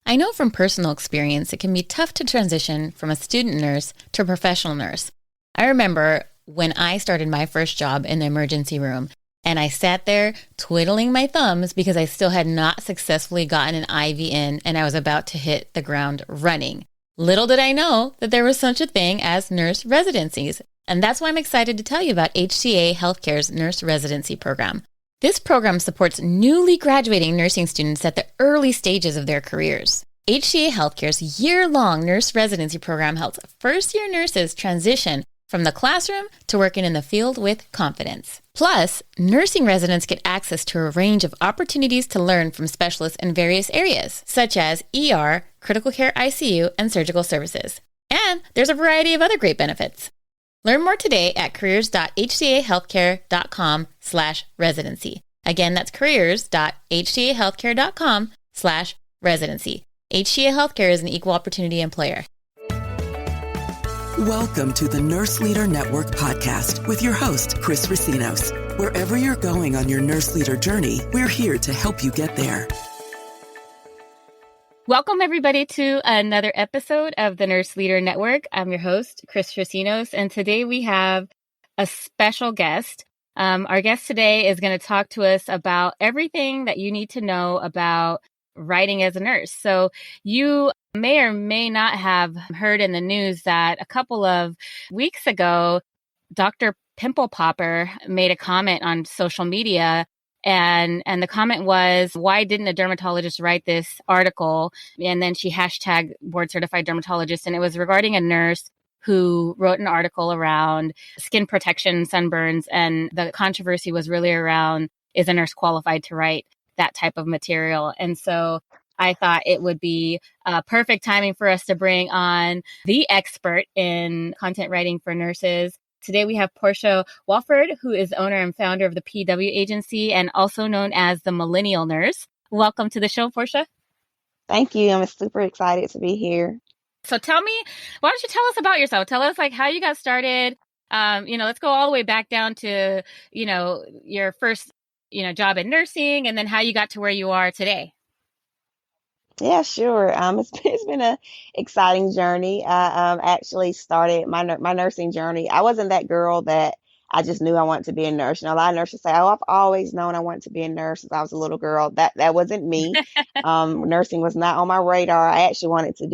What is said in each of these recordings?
I know from personal experience it can be tough to transition from a student nurse to a professional nurse. I remember when I started my first job in the emergency room, and I sat there twiddling my thumbs because I still had not successfully gotten an IV in and I was about to hit the ground running. Little did I know that there was such a thing as nurse residencies. And that's why I'm excited to tell you about HCA Healthcare's nurse residency program. This program supports newly graduating nursing students at the early stages of their careers. HCA Healthcare's year-long nurse residency program helps first-year nurses transition from the classroom to working in the field with confidence. Plus, nursing residents get access to a range of opportunities to learn from specialists in various areas, such as ER, critical care ICU, and surgical services. And there's a variety of other great benefits. Learn more today at careers.hcahealthcare.com/residency. Again, that's careers.hcahealthcare.com/residency. HCA Healthcare is an equal opportunity employer. Welcome to the Nurse Leader Network podcast with your host, Chris Racinos. Wherever you're going on your nurse leader journey, we're here to help you get there. Welcome, everybody, to another episode of the Nurse Leader Network. I'm your host, Chris Racinos, and today we have a special guest. Our guest today is going to talk to us about everything that you need to know about writing as a nurse. So you may or may not have heard in the news that a couple of weeks ago, Dr. Pimple Popper made a comment on social media. And the comment was, why didn't a dermatologist write this article? And then she hashtagged board certified dermatologist. And it was regarding a nurse who wrote an article around skin protection, sunburns. And the controversy was really around, is a nurse qualified to write that type of material? And so I thought it would be perfect timing for us to bring on the expert in content writing for nurses. Today we have Portia Wofford, who is owner and founder of the PW Agency and also known as the Millennial Nurse. Welcome to the show, Portia. Thank you. I'm super excited to be here. So tell me, why don't you tell us about yourself? Tell us like how you got started. Let's go all the way back down to, your first, job in nursing and then how you got to where you are today. Yeah, sure. It's been an exciting journey. I actually started my nursing journey. I wasn't that girl that I just knew I wanted to be a nurse. A lot of nurses say, "Oh, I've always known I wanted to be a nurse since I was a little girl." That wasn't me. Nursing was not on my radar. I wanted to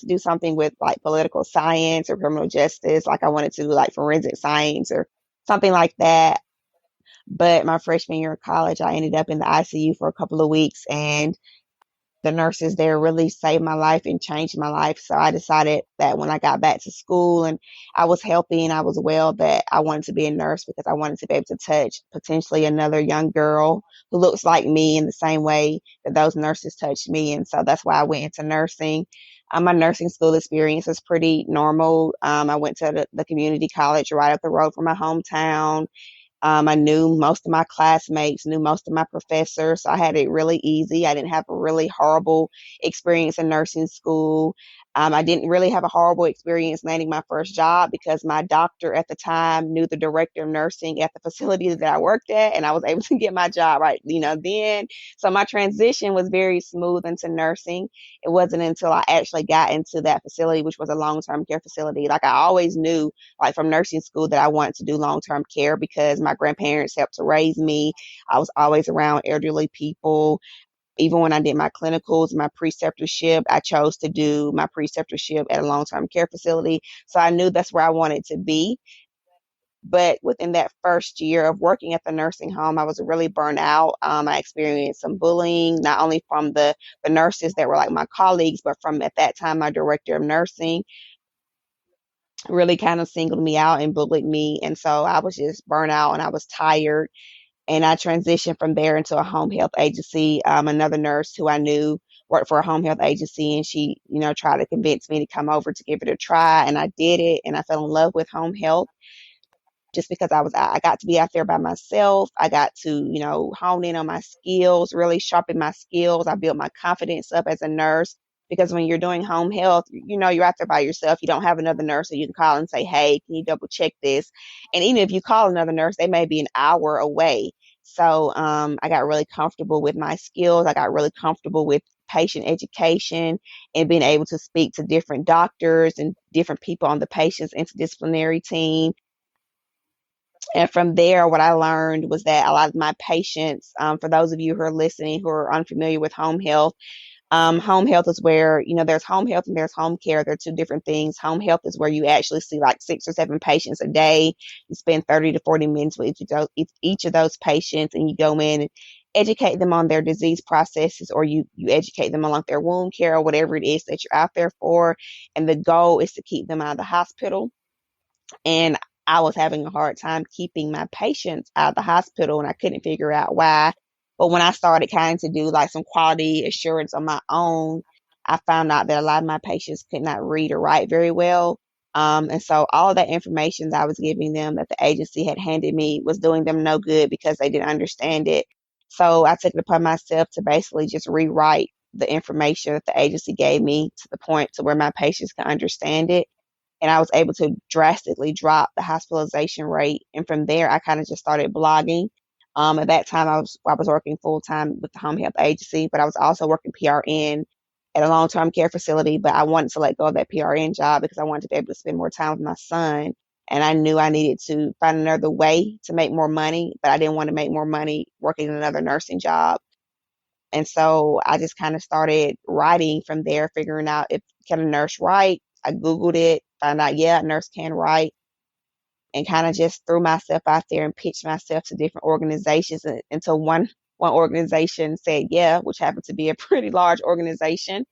do something with like political science or criminal justice. Like I wanted to do like forensic science or something like that. But my freshman year of college, I ended up in the ICU for a couple of weeks, and the nurses there really saved my life and changed my life. So I decided that when I got back to school and I was healthy and I was well, that I wanted to be a nurse because I wanted to be able to touch potentially another young girl who looks like me in the same way that those nurses touched me. And so that's why I went into nursing. My nursing school experience is pretty normal. I went to the community college right up the road from my hometown. I knew most of my classmates, knew most of my professors. So I had it really easy. I didn't have a really horrible experience in nursing school. I didn't really have a horrible experience landing my first job because my doctor at the time knew the director of nursing at the facility that I worked at, and I was able to get my job right, then. So my transition was very smooth into nursing. It wasn't until I actually got into that facility, which was a long-term care facility. Like I always knew, like from nursing school, that I wanted to do long-term care because my grandparents helped to raise me. I was always around elderly people. Even when I did my clinicals, my preceptorship, I chose to do my preceptorship at a long-term care facility. So I knew that's where I wanted to be. But within that first year of working at the nursing home, I was really burnt out. I experienced some bullying, not only from the nurses that were like my colleagues, but from at that time, my director of nursing really kind of singled me out and bullied me. And so I was just burnt out and I was tired. And I transitioned from there into a home health agency. Another nurse who I knew worked for a home health agency, and she, tried to convince me to come over to give it a try. And I did it, and I fell in love with home health just because I got to be out there by myself. I got to, hone in on my skills, really sharpen my skills. I built my confidence up as a nurse. Because when you're doing home health, you're out there by yourself. You don't have another nurse that you can call and say, "Hey, can you double check this?" And even if you call another nurse, they may be an hour away. So I got really comfortable with my skills. I got really comfortable with patient education and being able to speak to different doctors and different people on the patient's interdisciplinary team. And from there, what I learned was that a lot of my patients, for those of you who are listening who are unfamiliar with home health is where, there's home health and there's home care. They're two different things. Home health is where you actually see like 6 or 7 patients a day. You spend 30 to 40 minutes with each of those patients, and you go in and educate them on their disease processes, or you educate them on like their wound care or whatever it is that you're out there for. And the goal is to keep them out of the hospital. And I was having a hard time keeping my patients out of the hospital, and I couldn't figure out why. But when I started kind of to do like some quality assurance on my own, I found out that a lot of my patients could not read or write very well. And so all of that information that I was giving them that the agency had handed me was doing them no good because they didn't understand it. So I took it upon myself to basically just rewrite the information that the agency gave me to the point to where my patients can understand it, and I was able to drastically drop the hospitalization rate. And from there, I kind of just started blogging. At that time, I was working full time with the home health agency, but I was also working PRN at a long term care facility. But I wanted to let go of that PRN job because I wanted to be able to spend more time with my son. And I knew I needed to find another way to make more money, but I didn't want to make more money working another nursing job. And so I just kind of started writing from there, figuring out if can a nurse write. I Googled it, found out, yeah, a nurse can write, and kind of just threw myself out there and pitched myself to different organizations until one organization said yeah, which happened to be a pretty large organization.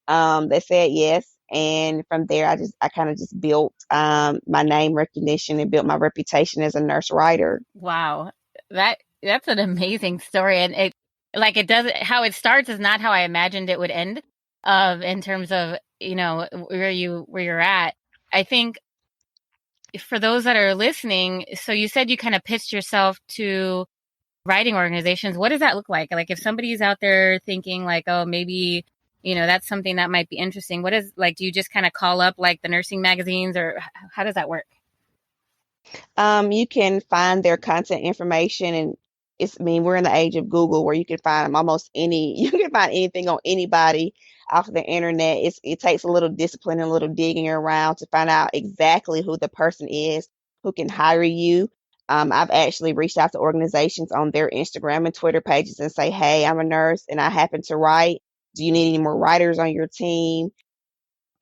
They said yes. And from there, I kind of just built my name recognition and built my reputation as a nurse writer. Wow. That's an amazing story. And it doesn't, how it starts is not how I imagined it would end, in terms of, where you're at. I think for those that are listening, so you said you kind of pitched yourself to writing organizations. What does that look like? Like if somebody's out there thinking like, oh, maybe, that's something that might be interesting. What is like, do you just kind of call up like the nursing magazines, or how does that work? You can find their content information, and we're in the age of Google where you can find almost you can find anything on anybody off of the internet. It takes a little discipline and a little digging around to find out exactly who the person is who can hire you. I've actually reached out to organizations on their Instagram and Twitter pages and say, hey, I'm a nurse and I happen to write. Do you need any more writers on your team?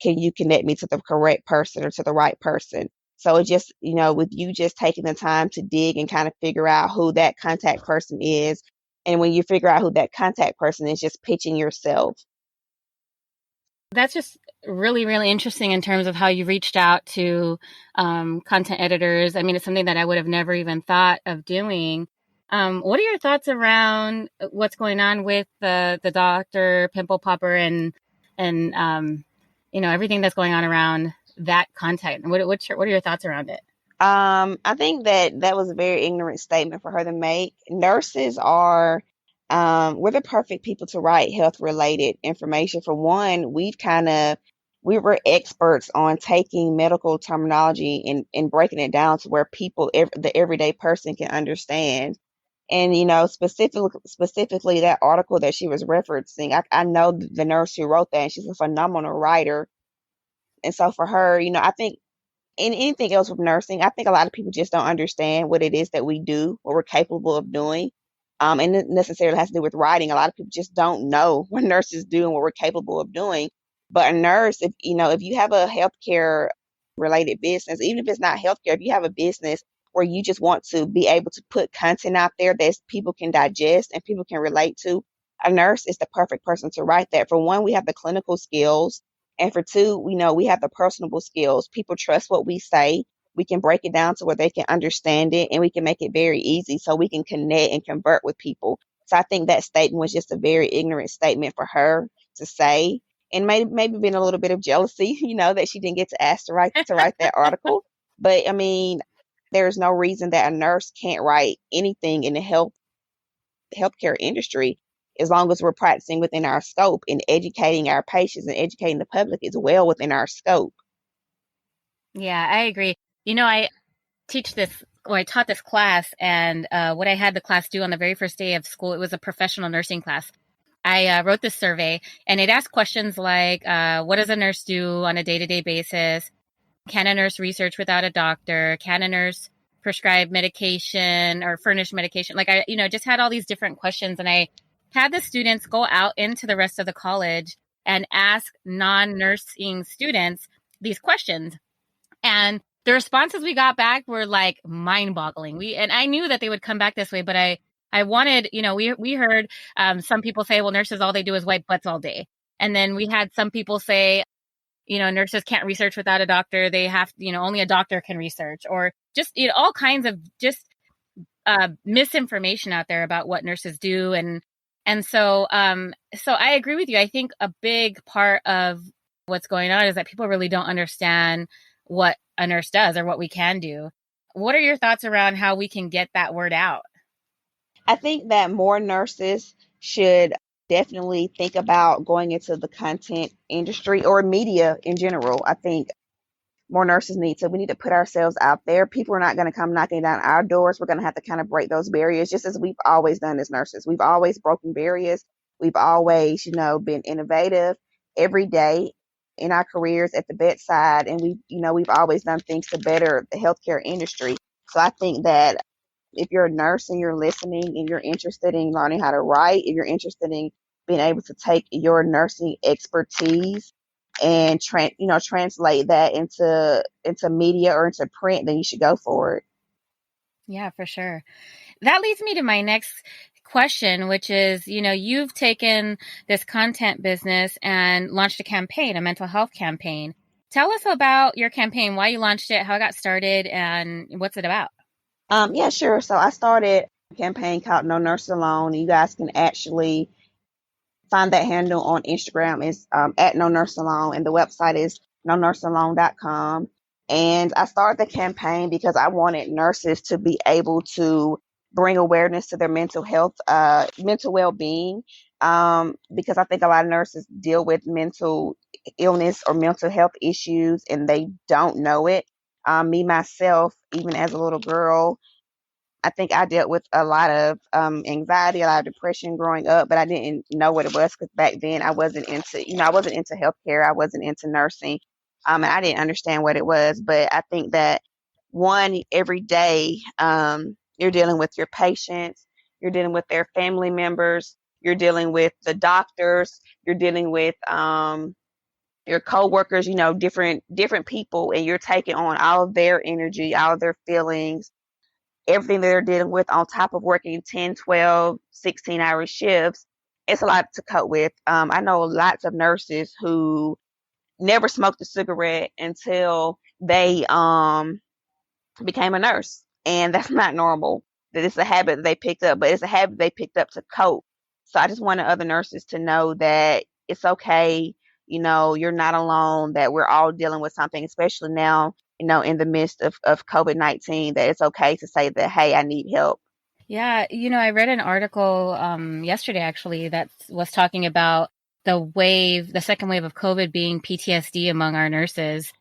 Can you connect me to the correct person or to the right person? So it just, with you just taking the time to dig and kind of figure out who that contact person is. And when you figure out who that contact person is, just pitching yourself. That's just really, really interesting in terms of how you reached out to content editors. I mean, it's something that I would have never even thought of doing. What are your thoughts around what's going on with the doctor pimple popper and everything that's going on around that content? What are your thoughts around it? I think that was a very ignorant statement for her to make. Nurses are, we're the perfect people to write health related information. For one, we were experts on taking medical terminology and breaking it down to where the everyday person can understand. And, specifically that article that she was referencing, I know the nurse who wrote that, and she's a phenomenal writer. And so for her, I think in anything else with nursing, I think a lot of people just don't understand what it is that we do, what we're capable of doing. And it necessarily has to do with writing. A lot of people just don't know what nurses do and what we're capable of doing. But a nurse, if you have a healthcare related business, even if it's not healthcare, if you have a business where you just want to be able to put content out there that people can digest and people can relate to, a nurse is the perfect person to write that. For one, we have the clinical skills. And for two, we have the personable skills. People trust what we say. We can break it down to where they can understand it, and we can make it very easy so we can connect and convert with people. So I think that statement was just a very ignorant statement for her to say, and maybe been a little bit of jealousy, that she didn't get to ask to write that article. But I mean, there's no reason that a nurse can't write anything in the healthcare industry, as long as we're practicing within our scope and educating our patients and educating the public is well within our scope. Yeah, I agree. I teach this, or I taught this class, and what I had the class do on the very first day of school, it was a professional nursing class. I wrote this survey, and it asked questions like, what does a nurse do on a day-to-day basis? Can a nurse research without a doctor? Can a nurse prescribe medication or furnish medication? Like just had all these different questions, and I had the students go out into the rest of the college and ask non-nursing students these questions. And the responses we got back were like mind-boggling. And I knew that they would come back this way, but I wanted, we heard some people say, well, nurses, all they do is wipe butts all day. And then we had some people say, nurses can't research without a doctor. They have, only a doctor can research, or just, all kinds of just misinformation out there about what nurses do. And so I agree with you. I think a big part of what's going on is that people really don't understand what a nurse does or what we can do. What are your thoughts around how we can get that word out? I think that more nurses should definitely think about going into the content industry or media in general. I think more nurses we need to put ourselves out there. People are not going to come knocking down our doors. We're going to have to kind of break those barriers, just as we've always done as nurses. We've always broken barriers. We've always, been innovative every day in our careers at the bedside. And we've always done things to better the healthcare industry. So I think that if you're a nurse and you're listening and you're interested in learning how to write, if you're interested in being able to take your nursing expertise and translate that into media or into print, then you should go for it. Yeah, for sure. That leads me to my next question, which is, you've taken this content business and launched a campaign, a mental health campaign. Tell us about your campaign, why you launched it, how it got started, and what's it about? Yeah, sure. So I started a campaign called No Nurse Alone. You guys can actually find that handle on Instagram. Is at No Nurse Alone, and the website is nonursealone.com. And I started the campaign because I wanted nurses to be able to bring awareness to their mental health, mental well-being, because I think a lot of nurses deal with mental illness or mental health issues and they don't know it. Me, myself, even as a little girl, I think I dealt with a lot of anxiety, a lot of depression growing up, but I didn't know what it was because back then I wasn't into healthcare. I wasn't into nursing, and I didn't understand what it was. But I think that every day, you're dealing with your patients, you're dealing with their family members, you're dealing with the doctors, you're dealing with your coworkers, different people, and you're taking on all of their energy, all of their feelings, everything that they're dealing with on top of working 10, 12, 16-hour shifts. It's a lot to cope with. I know lots of nurses who never smoked a cigarette until they became a nurse. And that's not normal. That it's a habit that they picked up, but it's a habit they picked up to cope. So I just wanted other nurses to know that it's okay. You're not alone, that we're all dealing with something, especially now, in the midst of COVID-19, that it's okay to say that, hey, I need help. Yeah, I read an article yesterday actually that was talking about the second wave of COVID being PTSD among our nurses.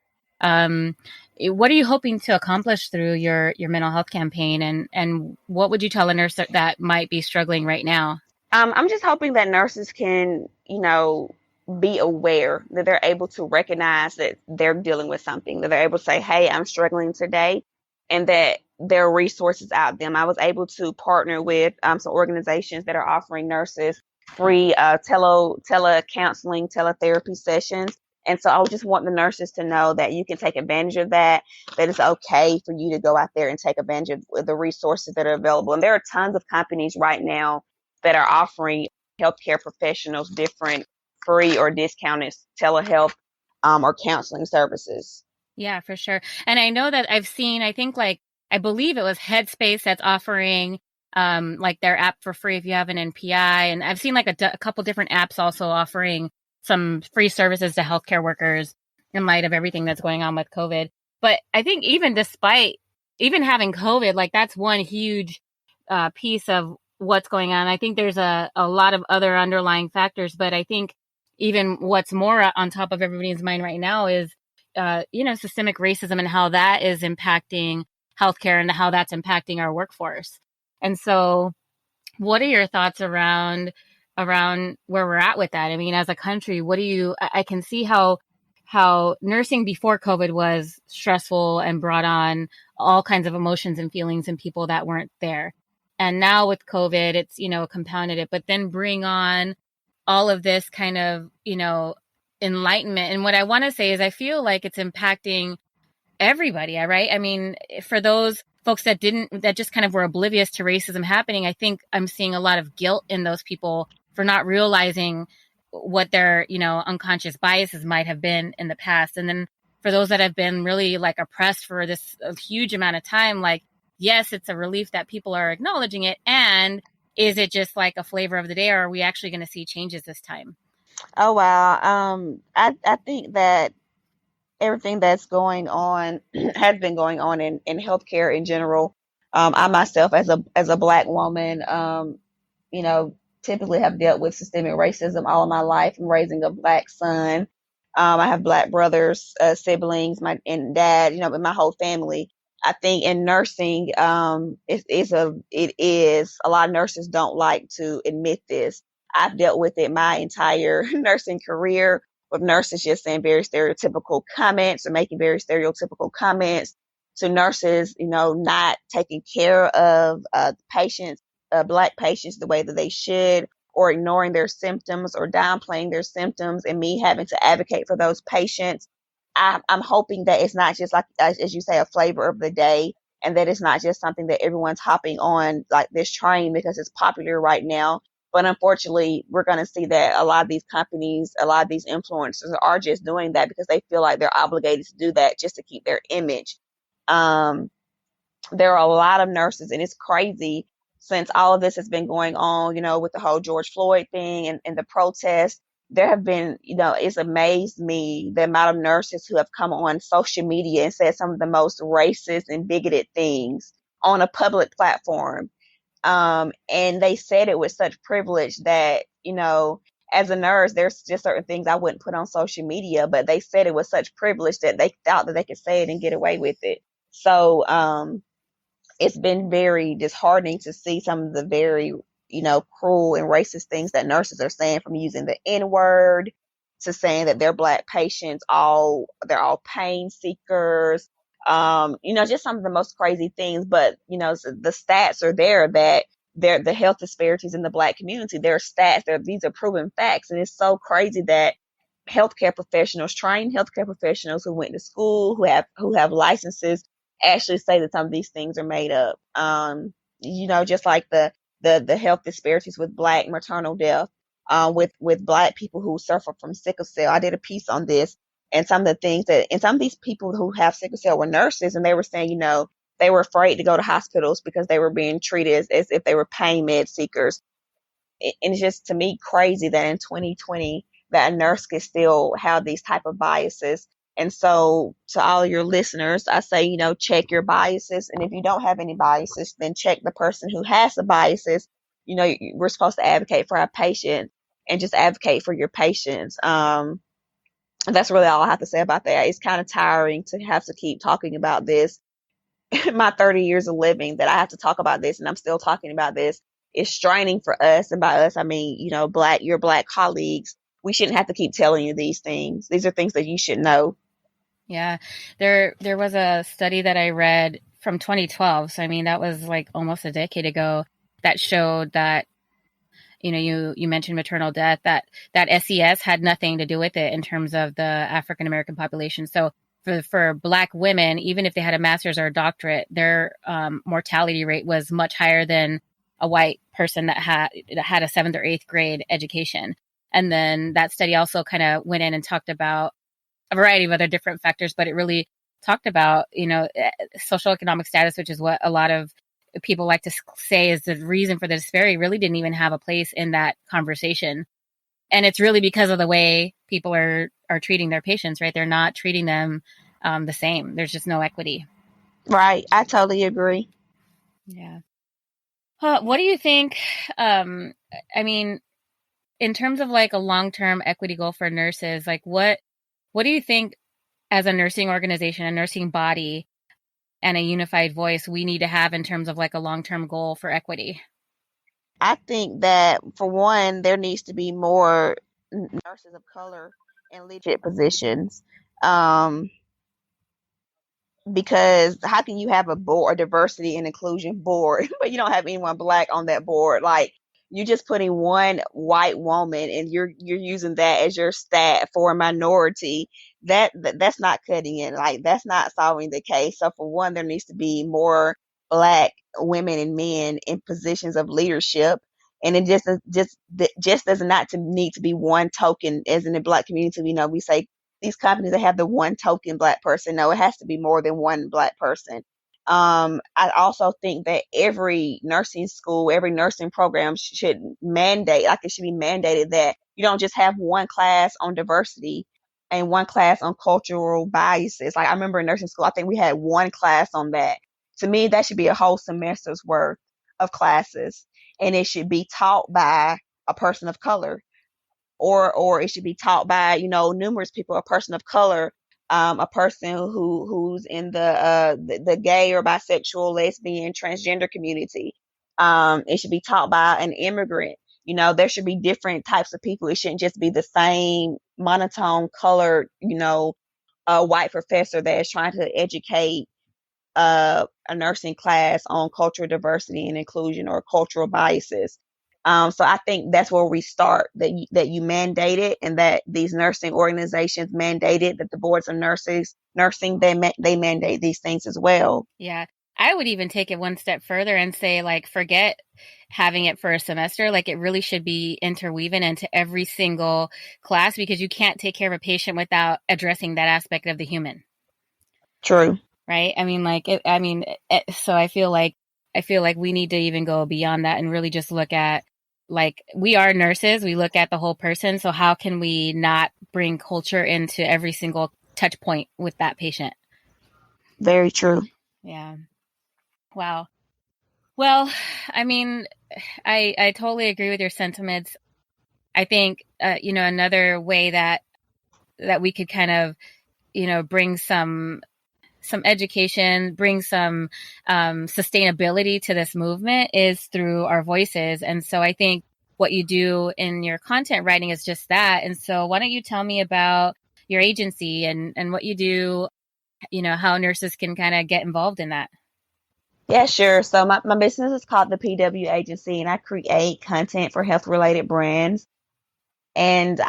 What are you hoping to accomplish through your mental health campaign, and what would you tell a nurse that might be struggling right now? I'm just hoping that nurses can, be aware, that they're able to recognize that they're dealing with something, that they're able to say, hey, I'm struggling today, and that there are resources out there. I was able to partner with some organizations that are offering nurses free tele-counseling, teletherapy sessions. And so I just want the nurses to know that you can take advantage of that it's okay for you to go out there and take advantage of the resources that are available. And there are tons of companies right now that are offering healthcare professionals different free or discounted telehealth or counseling services. Yeah, for sure. And I know that I think I believe it was Headspace that's offering their app for free if you have an NPI. And I've seen a couple different apps also offering some free services to healthcare workers in light of everything that's going on with COVID. But I think even despite even having COVID, that's one huge piece of what's going on. I think there's a lot of other underlying factors, but I think even what's more on top of everybody's mind right now is, systemic racism and how that is impacting healthcare and how that's impacting our workforce. And so what are your thoughts around around where we're at with that. I mean, as a country, I can see how nursing before COVID was stressful and brought on all kinds of emotions and feelings in people that weren't there. And now with COVID, it's, compounded it, but then bring on all of this kind of, enlightenment. And what I want to say is I feel like it's impacting everybody, right? I mean, for those folks that just kind of were oblivious to racism happening, I think I'm seeing a lot of guilt in those people for not realizing what their, unconscious biases might have been in the past. And then for those that have been really like oppressed for this a huge amount of time, like, yes, it's a relief that people are acknowledging it. And is it just like a flavor of the day, or are we actually going to see changes this time? Oh wow. I think that everything that's going on has been going on in healthcare in general. I myself, as a black woman, you know, typically have dealt with systemic racism all of my life. I'm raising a black son. I have black brothers, siblings, my and dad, but my whole family. I think in nursing, it is a lot of nurses don't like to admit this. I've dealt with it my entire nursing career, with nurses just saying very stereotypical comments or making very stereotypical comments, to nurses, not taking care of patients, black patients the way that they should, or ignoring their symptoms or downplaying their symptoms, and me having to advocate for those patients. I'm hoping that it's not just like, as you say, a flavor of the day, and that it's not just something that everyone's hopping on like this train because it's popular right now. But unfortunately, we're going to see that a lot of these companies, a lot of these influencers are just doing that because they feel like they're obligated to do that just to keep their image. Um, there are a lot of nurses, and it's crazy since all of this has been going on, with the whole George Floyd thing and the protests. There have been, it's amazed me the amount of nurses who have come on social media and said some of the most racist and bigoted things on a public platform. And they said it with such privilege that, as a nurse, there's just certain things I wouldn't put on social media, but they said it with such privilege that they thought that they could say it and get away with it. So, it's been very disheartening to see some of the very, cruel and racist things that nurses are saying, from using the N word to saying that their black patients they're all pain seekers. Just some of the most crazy things. But, the stats are there that the health disparities in the black community, there are stats there. These are proven facts. And it's so crazy that trained healthcare professionals who went to school, who have licenses, actually say that some of these things are made up. Just like the health disparities with black maternal death, with black people who suffer from sickle cell. I did a piece on this, and some of these people who have sickle cell were nurses, and they were saying, they were afraid to go to hospitals because they were being treated as if they were pain med seekers. And it's just, to me, crazy that in 2020 that a nurse can still have these type of biases. And so, to all your listeners, I say, check your biases. And if you don't have any biases, then check the person who has the biases. We're supposed to advocate for our patients, and just advocate for your patients. That's really all I have to say about that. It's kind of tiring to have to keep talking about this. My 30 years of living, that I have to talk about this, and I'm still talking about this. It's straining for us. And by us, I mean, your black colleagues. We shouldn't have to keep telling you these things. These are things that you should know. Yeah, there was a study that I read from 2012. So I mean, that was like almost a decade ago, that showed that, you mentioned maternal death, that SES had nothing to do with it in terms of the African American population. So for Black women, even if they had a master's or a doctorate, their mortality rate was much higher than a white person that had a 7th or 8th grade education. And then that study also kind of went in and talked about a variety of other different factors, but it really talked about, social economic status, which is what a lot of people like to say is the reason for the disparity, really didn't even have a place in that conversation. And it's really because of the way people are treating their patients, right? They're not treating them the same. There's just no equity. Right. I totally agree. Yeah. What do you think? I mean, in terms of like a long-term equity goal for nurses, like what do you think, as a nursing organization, a nursing body, and a unified voice, we need to have in terms of like a long-term goal for equity? I think that for one, there needs to be more nurses of color in leadership positions. Um, because how can you have a board, a diversity and inclusion board, but you don't have anyone black on that board? Like you're just putting one white woman and you're using that as your stat for a minority. That's not cutting it. Like that's not solving the case. So for one, there needs to be more black women and men in positions of leadership. And it just does not to need to be one token, as in the black community. We say these companies that have the one token black person. No, it has to be more than one black person. I also think that every nursing school, every nursing program should mandate, like it should be mandated that you don't just have one class on diversity and one class on cultural biases. Like I remember in nursing school, I think we had one class on that. To me, that should be a whole semester's worth of classes, and it should be taught by a person of color, or it should be taught by numerous people, a person of color, a person who's in the gay or bisexual, lesbian, transgender community. It should be taught by an immigrant. There should be different types of people. It shouldn't just be the same monotone colored, white professor that is trying to educate a nursing class on cultural diversity and inclusion or cultural biases. So I think that's where we start, that you mandate it, and that these nursing organizations mandate it, that the boards of nursing, they mandate these things as well. Yeah. I would even take it one step further and say, like, forget having it for a semester. Like, it really should be interweaving into every single class, because you can't take care of a patient without addressing that aspect of the human. True. Right? I mean, so I feel like we need to even go beyond that and really just look at, like, we are nurses. We look at the whole person. So how can we not bring culture into every single touch point with that patient? Very true. Yeah. Wow. Well, I mean, I totally agree with your sentiments. I think, another way that we could kind of, bring some education, bring some sustainability to this movement is through our voices. And so I think what you do in your content writing is just that. And so why don't you tell me about your agency and what you do, how nurses can kind of get involved in that? Yeah, sure. So my business is called the PW Agency, and I create content for health related brands. And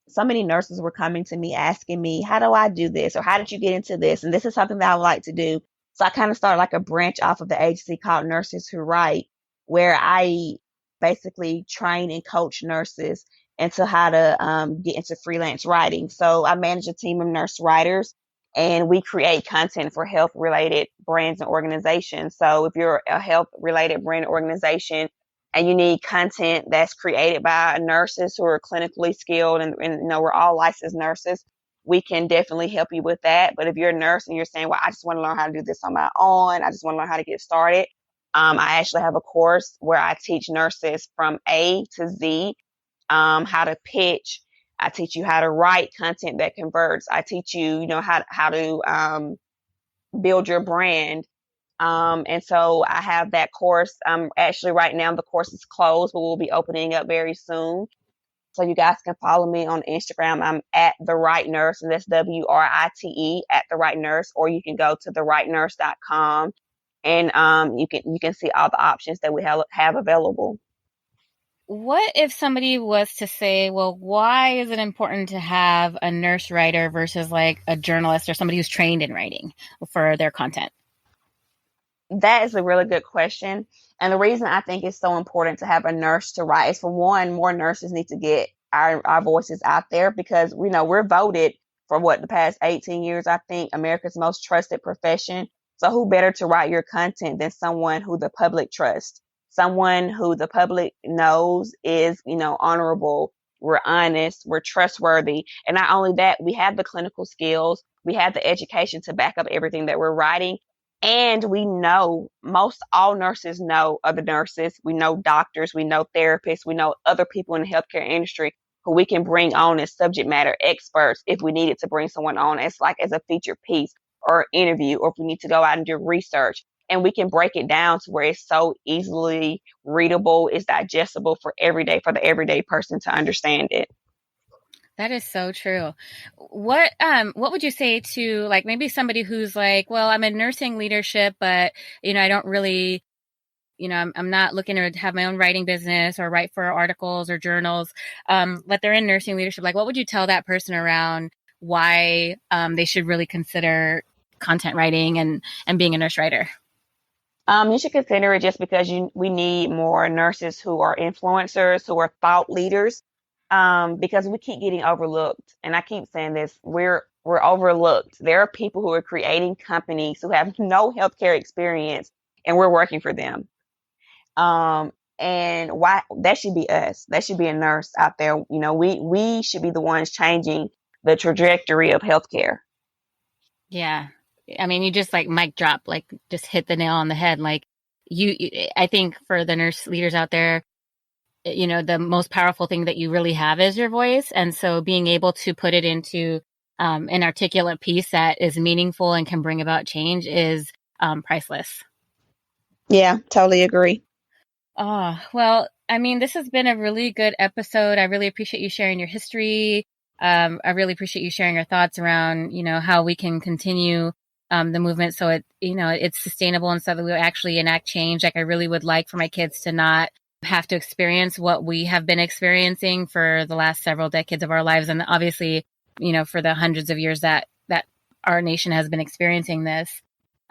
so many nurses were coming to me asking me, how do I do this? Or how did you get into this? And this is something that I would like to do. So I kind of started like a branch off of the agency called Nurses Who Write, where I basically train and coach nurses into how to get into freelance writing. So I manage a team of nurse writers, and we create content for health related brands and organizations. So if you're a health related brand organization, and you need content that's created by nurses who are clinically skilled, and we're all licensed nurses, we can definitely help you with that. But if you're a nurse and you're saying, well, I just want to learn how to do this on my own, I just want to learn how to get started, I actually have a course where I teach nurses from A to Z how to pitch. I teach you how to write content that converts. I teach you, how to build your brand. And so I have that course. Actually, right now the course is closed, but we'll be opening up very soon. So you guys can follow me on Instagram. I'm at The Right Nurse, and that's WRITE, at The Right Nurse, or you can go to therightnurse.com, and you can see all the options that we have available. What if somebody was to say, well, why is it important to have a nurse writer versus like a journalist or somebody who's trained in writing for their content? That is a really good question. And the reason I think it's so important to have a nurse to write is, for one, more nurses need to get our voices out there, because we're voted for the past 18 years, I think, America's most trusted profession. So who better to write your content than someone who the public trusts, someone who the public knows is, honorable, we're honest, we're trustworthy. And not only that, we have the clinical skills, we have the education to back up everything that we're writing. And we know, most all nurses know other nurses. We know doctors, we know therapists, we know other people in the healthcare industry who we can bring on as subject matter experts if we needed to bring someone on as a featured piece or interview, or if we need to go out and do research. and we can break it down to where it's so easily readable, it's digestible for the everyday person to understand it. That is so true. What would you say to like maybe somebody who's like, well, I'm in nursing leadership, but I don't really, I'm not looking to have my own writing business or write for articles or journals, but they're in nursing leadership. Like, what would you tell that person around why they should really consider content writing and being a nurse writer? You should consider it just because we need more nurses who are influencers, who are thought leaders, because we keep getting overlooked. And I keep saying this, we're overlooked. There are people who are creating companies who have no healthcare experience, and we're working for them. And why that should be us. That should be a nurse out there. We should be the ones changing the trajectory of healthcare. Yeah. I mean, you just like mic drop, like just hit the nail on the head. Like I think for the nurse leaders out there, the most powerful thing that you really have is your voice. And so being able to put it into an articulate piece that is meaningful and can bring about change is priceless. Yeah, totally agree. Oh, well, I mean, this has been a really good episode. I really appreciate you sharing your history. I really appreciate you sharing your thoughts around, how we can continue the movement so it's sustainable and so that we actually enact change. Like I really would like for my kids to not have to experience what we have been experiencing for the last several decades of our lives. And obviously, for the hundreds of years that our nation has been experiencing this.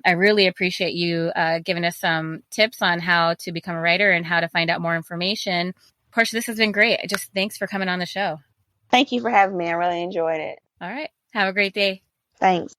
I really appreciate you giving us some tips on how to become a writer and how to find out more information. Portia, this has been great. Just thanks for coming on the show. Thank you for having me. I really enjoyed it. All right. Have a great day. Thanks.